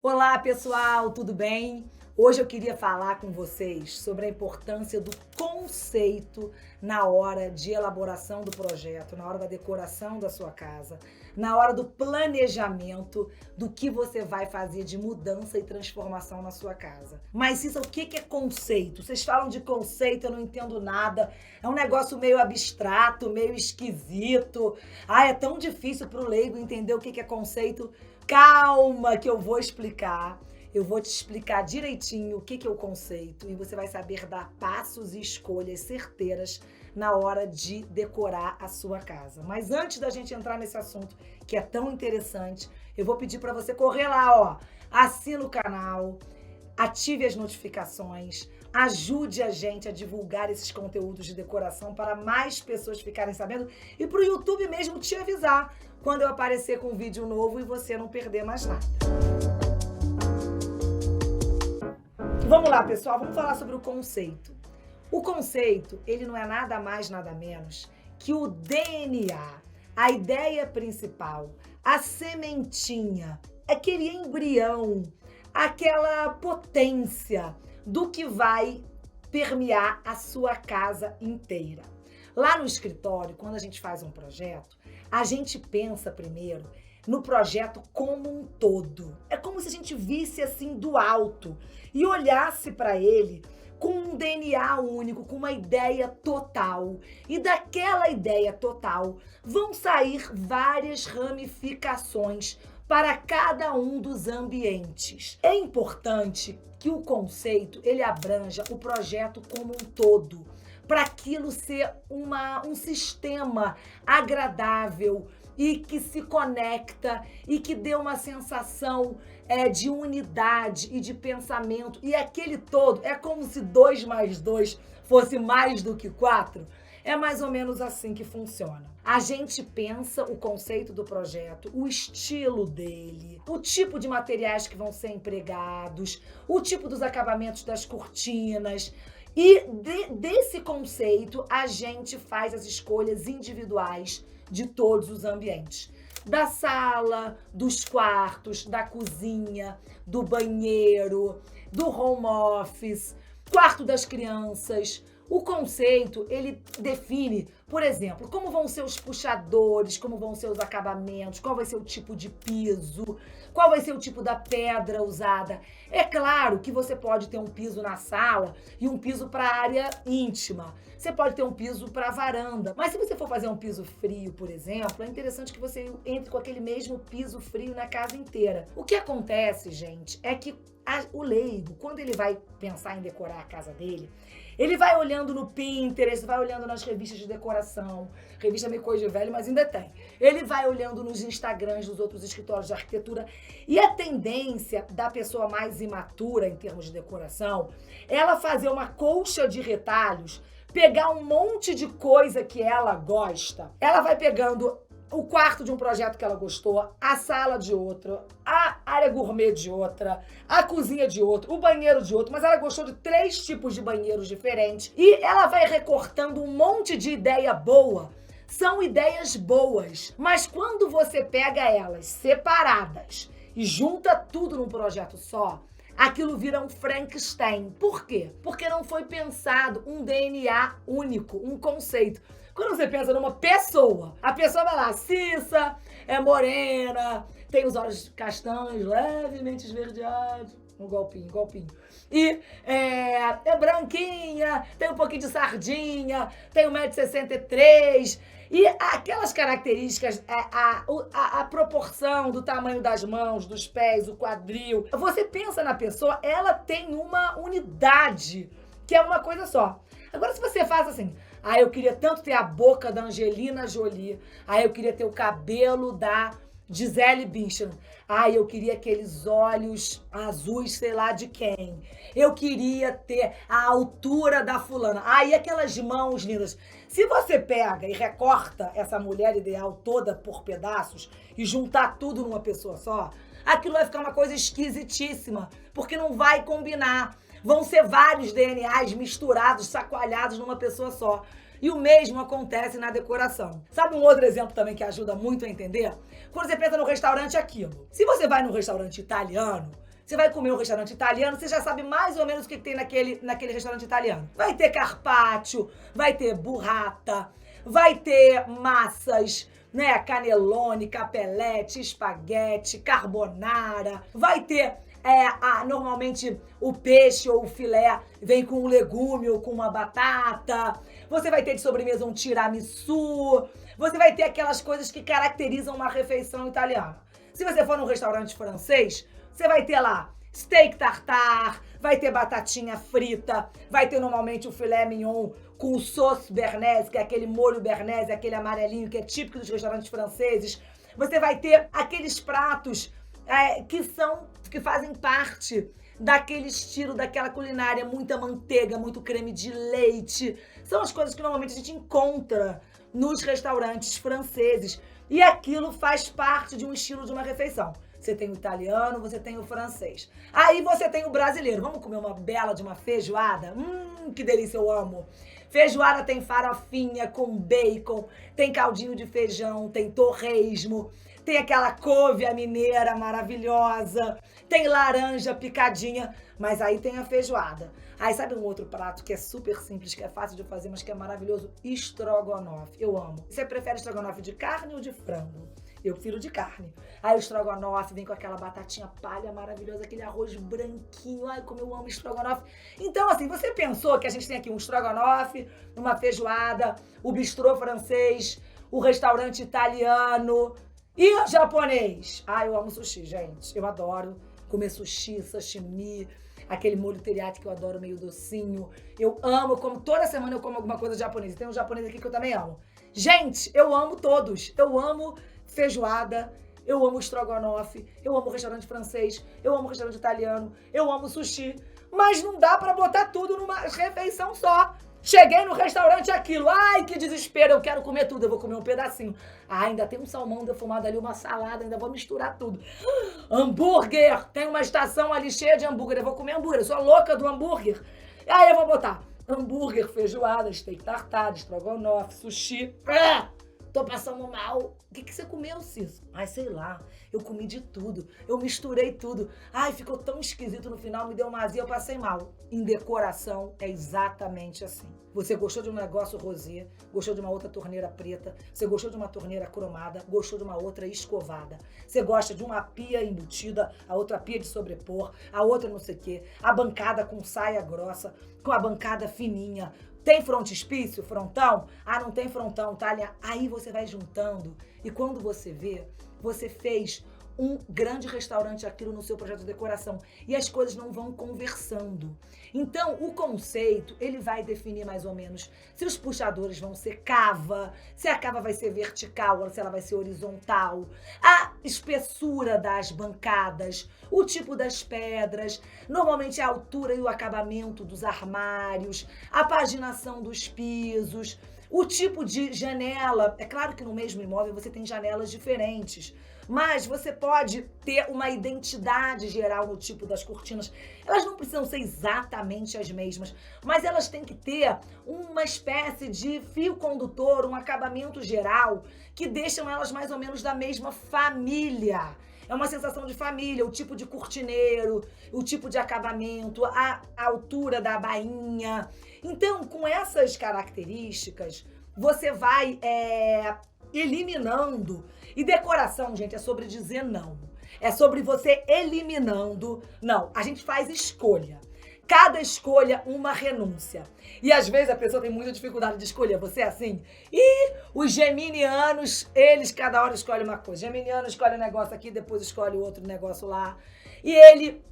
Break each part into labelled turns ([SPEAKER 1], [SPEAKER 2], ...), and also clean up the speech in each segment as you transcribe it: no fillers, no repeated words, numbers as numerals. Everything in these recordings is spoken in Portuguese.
[SPEAKER 1] Olá, pessoal, tudo bem? Hoje eu queria falar com vocês sobre a importância do conceito na hora de elaboração do projeto, na hora da decoração da sua casa, na hora do planejamento do que você vai fazer de mudança e transformação na sua casa. Mas isso, o que é conceito? Vocês falam de conceito, eu não entendo nada. É um negócio meio abstrato, meio esquisito. É tão difícil para o leigo entender o que é conceito. Calma que eu vou explicar. Eu vou te explicar direitinho o que é o conceito e você vai saber dar passos e escolhas certeiras na hora de decorar a sua casa. Mas antes da gente entrar nesse assunto que é tão interessante, eu vou pedir para você correr lá, ó. Assina o canal, ative as notificações, ajude a gente a divulgar esses conteúdos de decoração para mais pessoas ficarem sabendo e para o YouTube mesmo te avisar quando eu aparecer com um vídeo novo e você não perder mais nada. Vamos lá, pessoal, vamos falar sobre o conceito. O conceito, ele não é nada mais, nada menos que o DNA, a ideia principal, a sementinha, aquele embrião, aquela potência do que vai permear a sua casa inteira. Lá no escritório, quando a gente faz um projeto, a gente pensa primeiro no projeto como um todo. É como se a gente visse assim do alto e olhasse para ele com um DNA único, com uma ideia total. E daquela ideia total vão sair várias ramificações para cada um dos ambientes. É importante que o conceito ele abranja o projeto como um todo, para aquilo ser um sistema agradável e que se conecta e que dê uma sensação de unidade e de pensamento. E aquele todo é como se 2 mais 2 fosse mais do que 4. É mais ou menos assim que funciona. A gente pensa o conceito do projeto, o estilo dele, o tipo de materiais que vão ser empregados, o tipo dos acabamentos das cortinas. E desse conceito, a gente faz as escolhas individuais de todos os ambientes. Da sala, dos quartos, da cozinha, do banheiro, do home office, quarto das crianças. O conceito, ele define, por exemplo, como vão ser os puxadores, como vão ser os acabamentos, qual vai ser o tipo de piso, qual vai ser o tipo da pedra usada. É claro que você pode ter um piso na sala e um piso para a área íntima. Você pode ter um piso para a varanda. Mas se você for fazer um piso frio, por exemplo, é interessante que você entre com aquele mesmo piso frio na casa inteira. O que acontece, gente, é que o leigo, quando ele vai pensar em decorar a casa dele, ele vai olhando no Pinterest, vai olhando nas revistas de decoração, revista meio coisa de velho, mas ainda tem. Ele vai olhando nos Instagrams dos outros escritórios de arquitetura e a tendência da pessoa mais imatura em termos de decoração, ela fazer uma colcha de retalhos, pegar um monte de coisa que ela gosta. Ela vai pegando o quarto de um projeto que ela gostou, a sala de outro, a área gourmet de outra, a cozinha de outro, o banheiro de outro, mas ela gostou de 3 tipos de banheiros diferentes e ela vai recortando um monte de ideia boa. São ideias boas, mas quando você pega elas separadas e junta tudo num projeto só, aquilo vira um Frankenstein. Por quê? Porque não foi pensado um DNA único, um conceito. Quando você pensa numa pessoa, a pessoa vai lá, cissa, é morena, tem os olhos castanhos levemente esverdeados, um golpinho. E é branquinha, tem um pouquinho de sardinha, tem 1,63 m. E aquelas características, a proporção do tamanho das mãos, dos pés, o quadril. Você pensa na pessoa, ela tem uma unidade, que é uma coisa só. Agora, se você faz assim, eu queria tanto ter a boca da Angelina Jolie, eu queria ter o cabelo da Gisele Bündchen, eu queria aqueles olhos azuis, sei lá de quem, eu queria ter a altura da fulana, e aquelas mãos lindas. Se você pega e recorta essa mulher ideal toda por pedaços e juntar tudo numa pessoa só, aquilo vai ficar uma coisa esquisitíssima, porque não vai combinar. Vão ser vários DNAs misturados, sacoalhados numa pessoa só. E o mesmo acontece na decoração. Sabe um outro exemplo também que ajuda muito a entender? Quando você pensa no restaurante, é aquilo. Se você vai num restaurante italiano, Você vai comer um restaurante italiano, você já sabe mais ou menos o que tem naquele restaurante italiano. Vai ter carpaccio, vai ter burrata, vai ter massas, né? Cannelloni, capelletti, espaguete, carbonara. Vai ter, normalmente, o peixe ou o filé vem com um legume ou com uma batata. Você vai ter de sobremesa um tiramisu. Você vai ter aquelas coisas que caracterizam uma refeição italiana. Se você for num restaurante francês, você vai ter lá steak tartare, vai ter batatinha frita, vai ter normalmente o filé mignon com o sauce béarnaise, que é aquele molho béarnaise, aquele amarelinho que é típico dos restaurantes franceses. Você vai ter aqueles pratos que fazem parte daquele estilo, daquela culinária, muita manteiga, muito creme de leite. São as coisas que normalmente a gente encontra nos restaurantes franceses. E aquilo faz parte de um estilo de uma refeição. Você tem o italiano, você tem o francês. Aí você tem o brasileiro. Vamos comer uma bela de uma feijoada? Que delícia, eu amo. Feijoada tem farofinha com bacon, tem caldinho de feijão, tem torresmo, tem aquela couve à mineira maravilhosa, tem laranja picadinha, mas aí tem a feijoada. Aí sabe um outro prato que é super simples, que é fácil de fazer, mas que é maravilhoso? Estrogonofe. Eu amo. Você prefere estrogonofe de carne ou de frango? Eu prefiro de carne. Aí o estrogonofe vem com aquela batatinha palha maravilhosa, aquele arroz branquinho. Ai, como eu amo estrogonofe. Então, assim, você pensou que a gente tem aqui um estrogonofe, uma feijoada, o bistrô francês, o restaurante italiano e o japonês. Ai, eu amo sushi, gente. Eu adoro comer sushi, sashimi, aquele molho teriyaki que eu adoro, meio docinho. Eu amo, como toda semana eu como alguma coisa japonesa. Tem um japonês aqui que eu também amo. Gente, eu amo todos. Eu amo feijoada, eu amo estrogonofe, eu amo restaurante francês, eu amo restaurante italiano, eu amo sushi. Mas não dá pra botar tudo numa refeição só. Cheguei no restaurante aquilo, ai que desespero, eu quero comer tudo, eu vou comer um pedacinho. Ah, ainda tem um salmão defumado ali, uma salada, ainda vou misturar tudo. Hambúrguer, tem uma estação ali cheia de hambúrguer, eu vou comer hambúrguer, eu sou a louca do hambúrguer. Aí eu vou botar hambúrguer, feijoada, steak tartare, estrogonofe, sushi. Tô passando mal. O que você comeu, Cis? Ai, sei lá. Eu comi de tudo. Eu misturei tudo. Ai, ficou tão esquisito no final, me deu uma azia, eu passei mal. Em decoração é exatamente assim. Você gostou de um negócio rosé, gostou de uma outra torneira preta, você gostou de uma torneira cromada, gostou de uma outra escovada. Você gosta de uma pia embutida, a outra pia de sobrepor, a outra não sei o quê, a bancada com saia grossa, com a bancada fininha. Tem frontispício, frontão? Ah, não tem frontão, tá? Aí você vai juntando e quando você vê, você fez um grande restaurante aquilo no seu projeto de decoração e as coisas não vão conversando. Então, o conceito, ele vai definir mais ou menos se os puxadores vão ser cava, se a cava vai ser vertical ou se ela vai ser horizontal, a espessura das bancadas, o tipo das pedras, normalmente a altura e o acabamento dos armários, a paginação dos pisos, o tipo de janela. É claro que no mesmo imóvel você tem janelas diferentes, mas você pode ter uma identidade geral no tipo das cortinas. Elas não precisam ser exatamente as mesmas, mas elas têm que ter uma espécie de fio condutor, um acabamento geral, que deixam elas mais ou menos da mesma família. É uma sensação de família, o tipo de cortineiro, o tipo de acabamento, a altura da bainha. Então, com essas características, você vai eliminando. E decoração, gente, é sobre dizer não. É sobre você eliminando. Não, a gente faz escolha. Cada escolha, uma renúncia. E às vezes a pessoa tem muita dificuldade de escolher. Você é assim? E os geminianos, eles cada hora escolhem uma coisa. Geminiano escolhe um negócio aqui, depois escolhe outro negócio lá. E ele,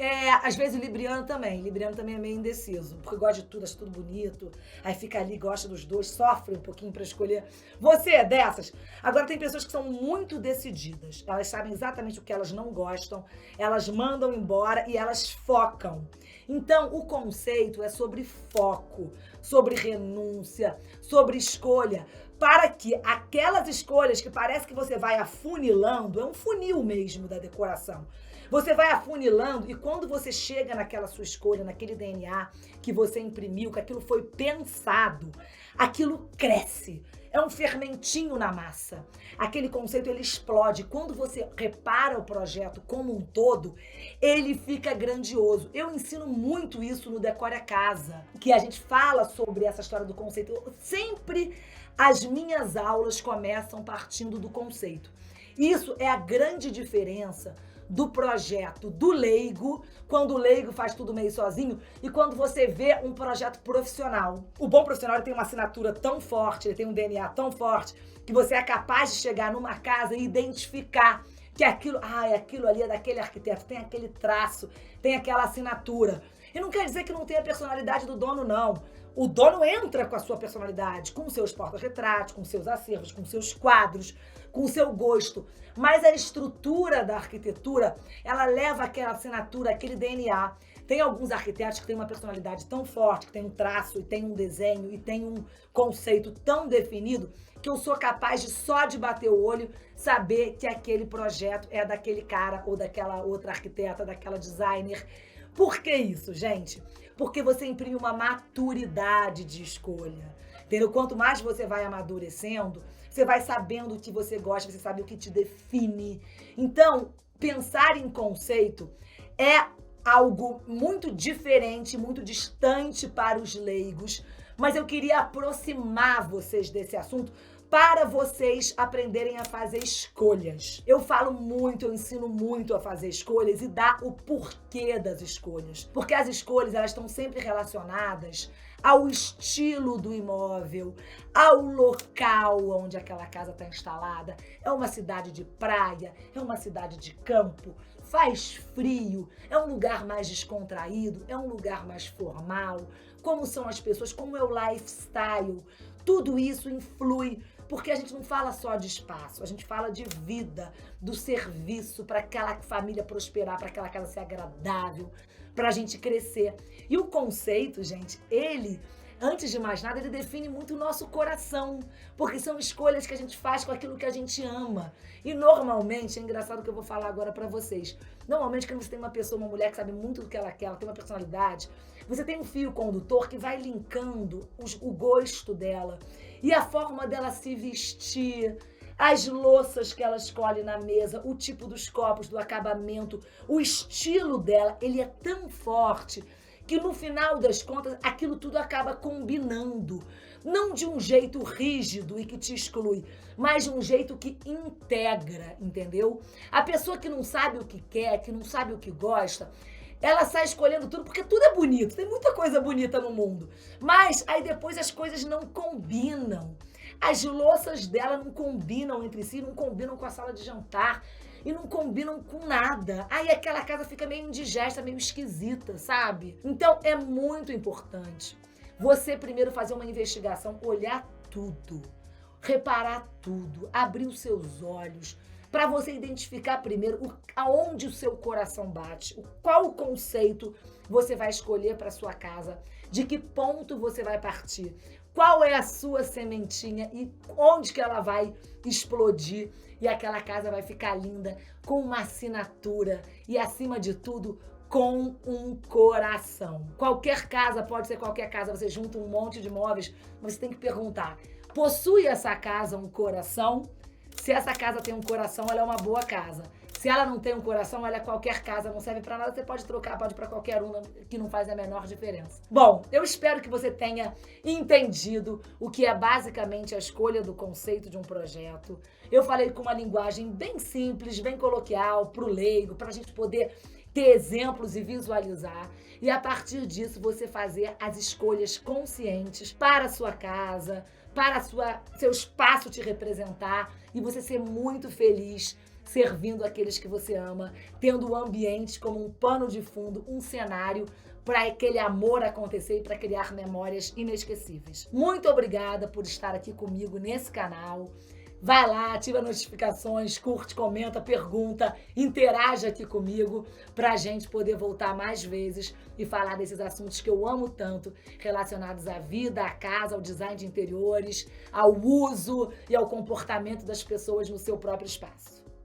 [SPEAKER 1] às vezes o libriano também. O libriano também é meio indeciso, porque gosta de tudo, acha tudo bonito. Aí fica ali, gosta dos dois, sofre um pouquinho pra escolher. Você é dessas? Agora tem pessoas que são muito decididas. Elas sabem exatamente o que elas não gostam, elas mandam embora e elas focam. Então, o conceito é sobre foco, sobre renúncia, sobre escolha, para que aquelas escolhas que parece que você vai afunilando, é um funil mesmo da decoração, Você vai afunilando e quando você chega naquela sua escolha, naquele DNA que você imprimiu, que aquilo foi pensado, aquilo cresce. É um fermentinho na massa. Aquele conceito, ele explode. Quando você repara o projeto como um todo, ele fica grandioso. Eu ensino muito isso no Decore a Casa, que a gente fala sobre essa história do conceito. Sempre as minhas aulas começam partindo do conceito. Isso é a grande diferença do projeto do leigo, quando o leigo faz tudo meio sozinho, e quando você vê um projeto profissional. O bom profissional, ele tem uma assinatura tão forte, ele tem um DNA tão forte, que você é capaz de chegar numa casa e identificar que aquilo ali é daquele arquiteto, tem aquele traço, tem aquela assinatura. E não quer dizer que não tenha a personalidade do dono, não. O dono entra com a sua personalidade, com os seus porta-retratos, com seus acervos, com seus quadros, com o seu gosto. Mas a estrutura da arquitetura, ela leva aquela assinatura, aquele DNA. Tem alguns arquitetos que têm uma personalidade tão forte, que tem um traço, e tem um desenho, e tem um conceito tão definido, que eu sou capaz de, só de bater o olho, saber que aquele projeto é daquele cara, ou daquela outra arquiteta, daquela designer. Por que isso, gente? Porque você imprime uma maturidade de escolha. Entendeu? Quanto mais você vai amadurecendo, você vai sabendo o que você gosta, você sabe o que te define. Então, pensar em conceito é algo muito diferente, muito distante para os leigos, mas eu queria aproximar vocês desse assunto para vocês aprenderem a fazer escolhas. Eu falo muito, eu ensino muito a fazer escolhas e dar o porquê das escolhas. Porque as escolhas, elas estão sempre relacionadas ao estilo do imóvel, ao local onde aquela casa está instalada. É uma cidade de praia, é uma cidade de campo, faz frio, é um lugar mais descontraído, é um lugar mais formal, como são as pessoas, como é o lifestyle. Tudo isso influi, porque a gente não fala só de espaço, a gente fala de vida, do serviço, para aquela família prosperar, para aquela casa ser agradável, para a gente crescer. E o conceito, gente, ele, antes de mais nada, ele define muito o nosso coração, porque são escolhas que a gente faz com aquilo que a gente ama. E normalmente, é engraçado o que eu vou falar agora pra vocês, normalmente quando você tem uma pessoa, uma mulher que sabe muito do que ela quer, ela tem uma personalidade, você tem um fio condutor que vai linkando o gosto dela e a forma dela se vestir, as louças que ela escolhe na mesa, o tipo dos copos, do acabamento, o estilo dela, ele é tão forte que no final das contas aquilo tudo acaba combinando. Não de um jeito rígido e que te exclui, mas de um jeito que integra, entendeu? A pessoa que não sabe o que quer, que não sabe o que gosta, ela sai escolhendo tudo porque tudo é bonito, tem muita coisa bonita no mundo. Mas aí depois as coisas não combinam. As louças dela não combinam entre si, não combinam com a sala de jantar e não combinam com nada. Aí aquela casa fica meio indigesta, meio esquisita, sabe? Então é muito importante você primeiro fazer uma investigação, olhar tudo, reparar tudo, abrir os seus olhos, para você identificar primeiro aonde o seu coração bate, qual o conceito você vai escolher para sua casa, de que ponto você vai partir, qual é a sua sementinha e onde que ela vai explodir e aquela casa vai ficar linda, com uma assinatura e, acima de tudo, com um coração. Qualquer casa, pode ser qualquer casa, você junta um monte de móveis, mas você tem que perguntar, possui essa casa um coração? Se essa casa tem um coração, ela é uma boa casa. Se ela não tem um coração, ela é qualquer casa, não serve pra nada, você pode trocar, pode ir pra qualquer uma, que não faz a menor diferença. Bom, eu espero que você tenha entendido o que é basicamente a escolha do conceito de um projeto. Eu falei com uma linguagem bem simples, bem coloquial, pro leigo, pra gente poder ter exemplos e visualizar. E a partir disso, você fazer as escolhas conscientes para a sua casa, para seu espaço te representar e você ser muito feliz servindo aqueles que você ama, tendo o ambiente como um pano de fundo, um cenário para aquele amor acontecer e para criar memórias inesquecíveis. Muito obrigada por estar aqui comigo nesse canal. Vai lá, ativa as notificações, curte, comenta, pergunta, interaja aqui comigo pra gente poder voltar mais vezes e falar desses assuntos que eu amo tanto, relacionados à vida, à casa, ao design de interiores, ao uso e ao comportamento das pessoas no seu próprio espaço.